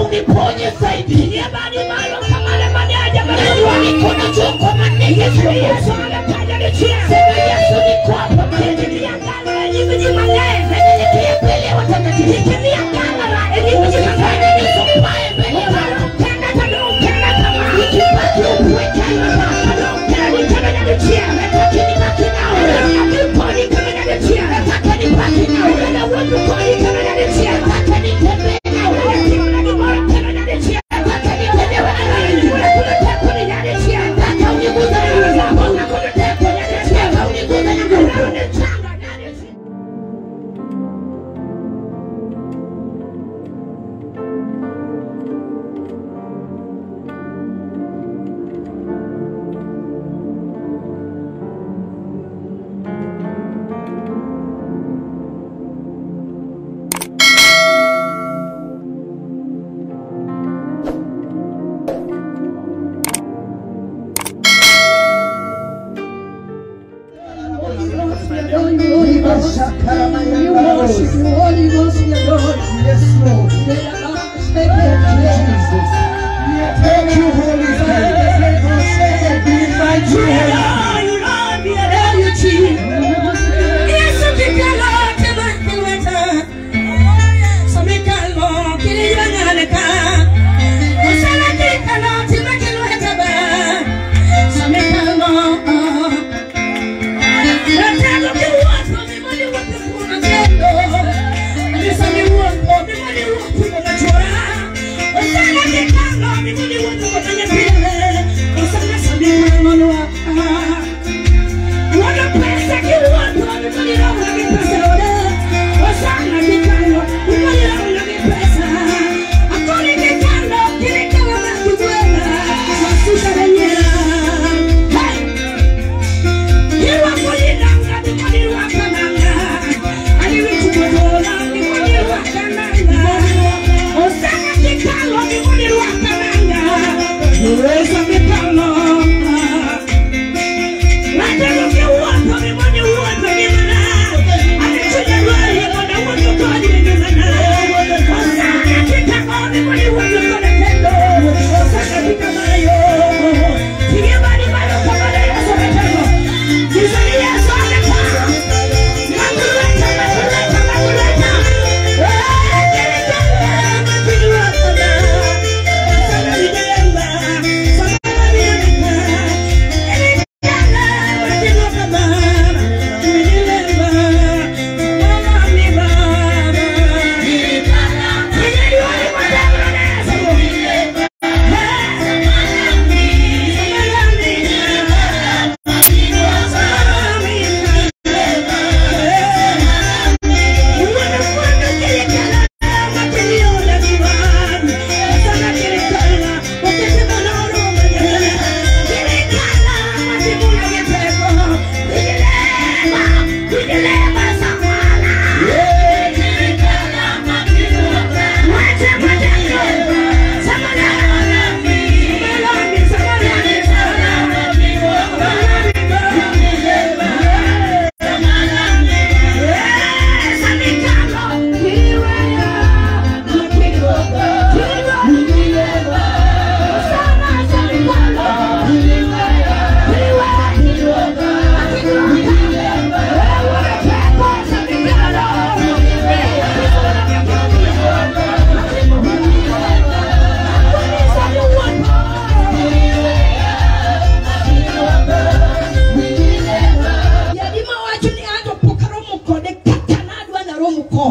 nataka uniponye zaidi. Yabani malo kama le manyaja manyaja wanikona choko manike sio Yesu anataja nichia. Sema Yesu niko hapa manyaja niangala na nyingi jimanyae. Nenyekia pele watakatifu. Niangala na nyingi jimanyae. Nisopae mbele wala. Tena tano tena kama. Nikipati uweka na tano tena nitana na nichia. Nataki nibaki nao. Nakiponi kama na nichia. Nataka nibaki nao. Na watu koni kama na nichia. Nataka nitembe nao.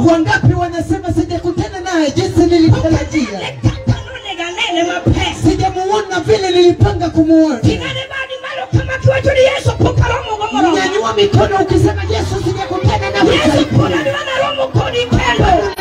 Wangapi wanasema sijakutana naye jinsi nilitarajia. Sijamuona vile nilipanga kumuona. Nyanyua mikono ukisema Yesu sijakutana naye. Yesu kuna roho mkoni kwenda.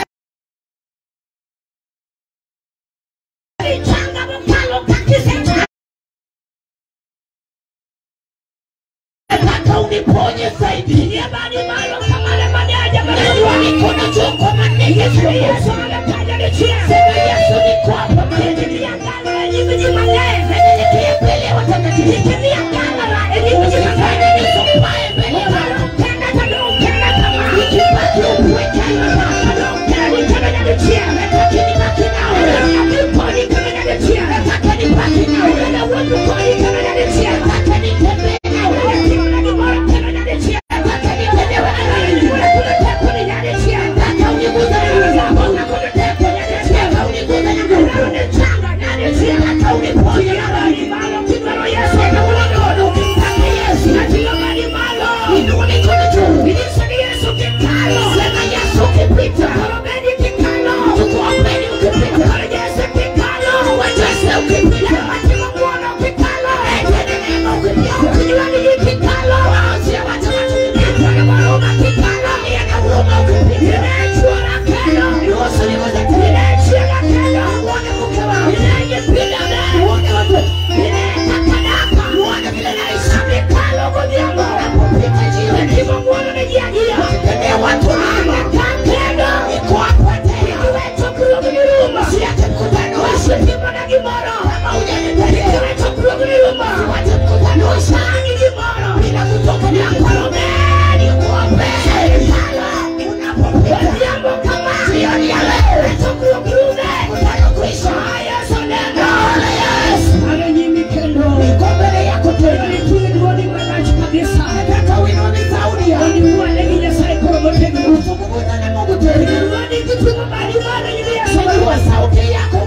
Nataka uniponye zaidi. Yabani malo kama le manyaja manyaja wanikona choko manike sio Yesu anataja nichia. Sema Yesu niko hapa manyaja niangala na nyingi jimanyae. Nenyekia pele watakatifu. Niangala na nyingi jimanyae. Nisopae mbele wala. Tena tano tena kama. Nikipati uweka na tano tena nitana na nichia. Nataki nibaki nao. Ukarejeze kikalo. Uwejeze ukipita. Matima kuona ukikalo. Etene nema ukipita. Ukijiwani kikalo. Waosia wata matukipita. Kwa maruma kikalo. Yana huruma ukipita. Inechua na kendo. Iwoso ni waza kendo. Inechua na kendo. Uone mke wao. Inenye pila na. Uone watu. Inenye kanaka. Uone vile na isami kalo kodiambo. Napopita jiwe. Kima kuona na jiagia. Ukipende watu ana kakendo. Iko hapa tena. Ikiweto kulogu ni ruma. Siate mkutano. Washipima na gimoro. Kama ujani tani. Ikiweto kulogu ni ruma. Siwate mkutano. Usangi gimoro. Bila kutoka ni akolome. Ni kuombe. Kalo. Unapopita. Jambo kama. Sioni ya leo. Ikiweto kulogu rume. Mkutano kuisha. Haya sonendo. Ole yes. Ale nyimi kendo. Niko mbele yako tena. Nikuye duoni mwanachi kabisa. Nataka wino ni saudi ya. Ni uwane gija saikoro motego. Ufukubuta na mungu tena. Duoni kutuma bali wana yili ya sababu wa sauti yako.